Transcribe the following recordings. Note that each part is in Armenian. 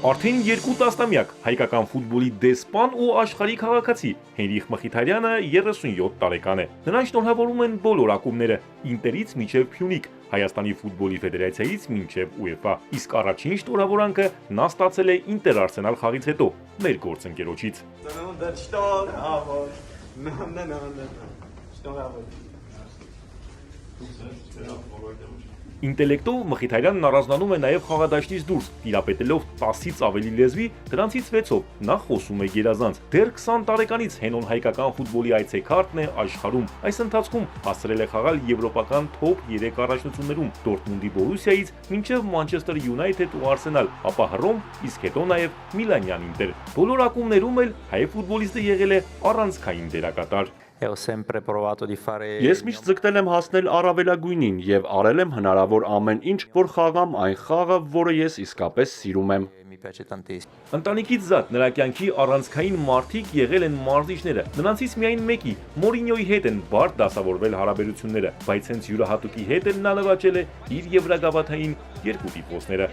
Արդեն 2 տասնամյակ հայկական ֆուտբոլի դեսպան ու աշխարհի քաղաքացի Հենրիխ Մխիթարյանը 37 տարեկան է։ Նրան շնորհավորում են բոլոր ակումբները՝ Ինտերից մինչև Փյունիկ, Հայաստանի ֆուտբոլի ֆեդերացիայից մինչև ՈՒԵՖԱ, իսկ առաջին շնորհավորանքը նա ստացել է Ինտեր Արսենալ խաղից հետո, մեր գործընկերոջից։ Ինտելեկտով Մխիթարյանն առանձնանում է նաև խաղադաշտից դուրս, տիրապետելով 10-ից ավելի լեզվի, դրանցից 6-ով նա խոսում է գերազանց։ Դեռ 20 տարեկանից Հենոն հայկական ֆուտբոլի այցեքարտն է աշխարհում։ Այս ընթացքում հասցրել է խաղալ եվրոպական թոփ 3 առաջնություններում՝ Դորտմունդի Բորուսիայից մինչև Մանչեսթեր Յունայթեդ ու Արսենալ, ապա Հռոմ, իսկ հետո նաև Միլանյան Ինտեր։ Բոլոր ակումբներում էլ հայ ֆուտբոլիստը եղել է առանցքային դերակատար։ Ես միշտ ձգտել եմ հասնել առավելագույնին եւ արել եմ հնարավոր ամեն ինչ, որ խաղամ այն խաղը, որը ես իսկապես սիրում եմ։ Ընտանիքից զատ նրա կյանքի առանցքային մարդիկ եղել են մարզիչները։ Նրանցից միայն մեկի՝ Մորինյոյի հետ են բարդ դասավորվել հարաբերությունները, բայց հենց յուրահատուկի հետ էլ նա նվաճել է իր եվրագավաթային 2 տիտղոսները։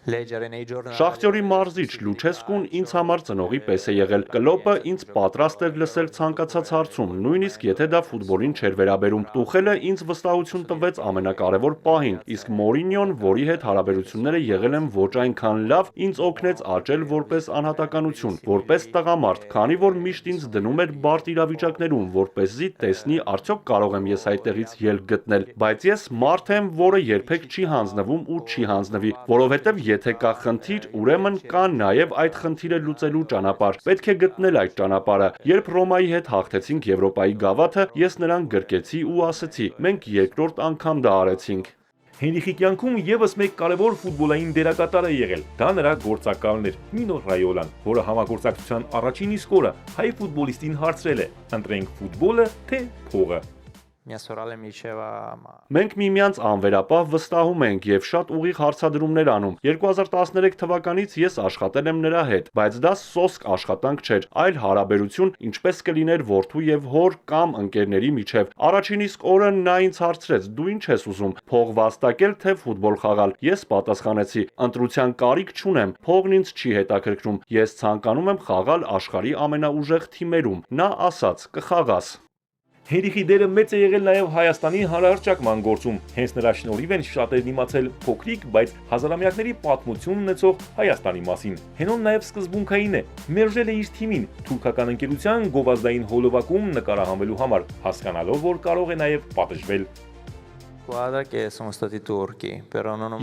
Շախտյորի մարզիչ Լուչեսկուն ինձ համար ծնողի պես է եղել։ Կլոպը ինձ պատրաստ էր լսել ցանկացած հարցում, նույնիսկ եթե դա ֆուտբոլին չէր վերաբերում։ Տուխելը ինձ վստահություն տվեց ամենակարևոր պահին, իսկ Մորինյոն, որի հետ հարաբերությունները եղել են ոչ այնքան լավ, ինձ օգնեց աճել որպես անհատականություն, որպես տղամարդ, քանի որ միշտ ինձ դնում էր բարդ իրավիճակներում, որպեսզի տեսնի արդյոք կարող եմ ես այդտեղից ելք գտնել, բայց ես մարդ եմ, որը երբեք չի հանձնվում ու չի հանձնվի, որովհետև եթե կա խնդիր, ուրեմն կա նաև այդ խնդիրը լուծելու ճանապարհ։ Պետք է գտնել այդ ճանապարհը։ Երբ Ռոմայի հետ հաղթեցինք Եվրոպայի գավաթը, ես նրան գրկեցի ու ասեցի. մենք երկրորդ անգամ դա արեցինք։ Հենրիխի կյանքում եւս մեկ կարևոր ֆուտբոլային դերակատար է եղել։ Դա նրա գործակալն էր՝ Մինո Ռայոլան, որը համագործակցության առաջին իսկ օրը հայ ֆուտբոլիստին հարցրել է. ընտրենք ֆուտբոլը, թե փողը։ Մենք միմյանց անվերապահ վստահում ենք եւ շատ ուղիղ հարցադրումներ անում։ 2013 թվականից ես աշխատել եմ նրա հետ, բայց դա սոսկ աշխատանք չէր, այլ հարաբերություն, ինչպես կլիներ որդու եւ հոր կամ ընկերների միջեւ։ Առաջին իսկ օրը նա ինձ հարցրեց. դու ինչ ես ուզում, փող վաստակել թե ֆուտբոլ խաղալ։ Ես պատասխանեցի. ընտրության կարիք չունեմ, փողն ինձ չի հետաքրքրում։ Ես ցանկանում եմ խաղալ աշխարհի ամենաուժեղ թիմերում։ Նա ասաց. կխաղաս։ Հենրիխի դերը մեծ է եղել նաև Հայաստանի հանրահռչակման գործում։ Հենց նրա շնորհիվ են շատերն իմացել փոքրիկ, բայց հազարամյակների պատմություն ունեցող Հայաստանի մասին։ Հենոն նաև սկզբունքային է։ Մերժել է իր թիմին թուրքական ընկերության գովազդային հոլովակում նկարահանվելու համար, հասկանալով, որ կարող է նաև պատժվել։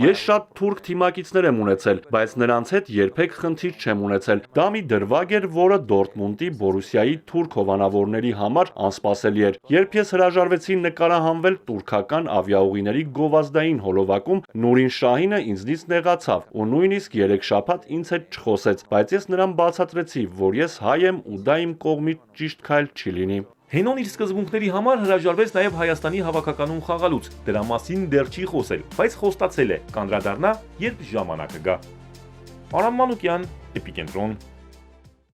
Ես շատ թուրք թիմակիցներ եմ ունեցել, բայց նրանց հետ երբեք խնդիր չեմ ունեցել։ Դա մի դրվագ էր, որը Դորտմունդի Բորուսիայի թուրք հովանավորների համար անսպասելի էր։ Երբ ես հրաժարվեցի նկարահանվել տուրքական ավիաուղիների գովազդային հոլովակում, Նուրին Շահինը ինձնից նեղացավ ու նույնիսկ 3 շաբաթ ինձ հետ չխոսեց, բայց ես նրան բացատրեցի, որ ես հայ եմ ու դա իմ կողմից ճիշտ քայլ չի լինի։ Հենոն իր սկզբունքների համար հրաժարվեց նաև Հայաստանի հավաքականում խաղալուց։ Դրա մասին դեռ չի խոսել, բայց խոստացել է կանդրադառնա, երբ ժամանակը գա։ Արամ Մանուկյան, Էպիկենտրոն։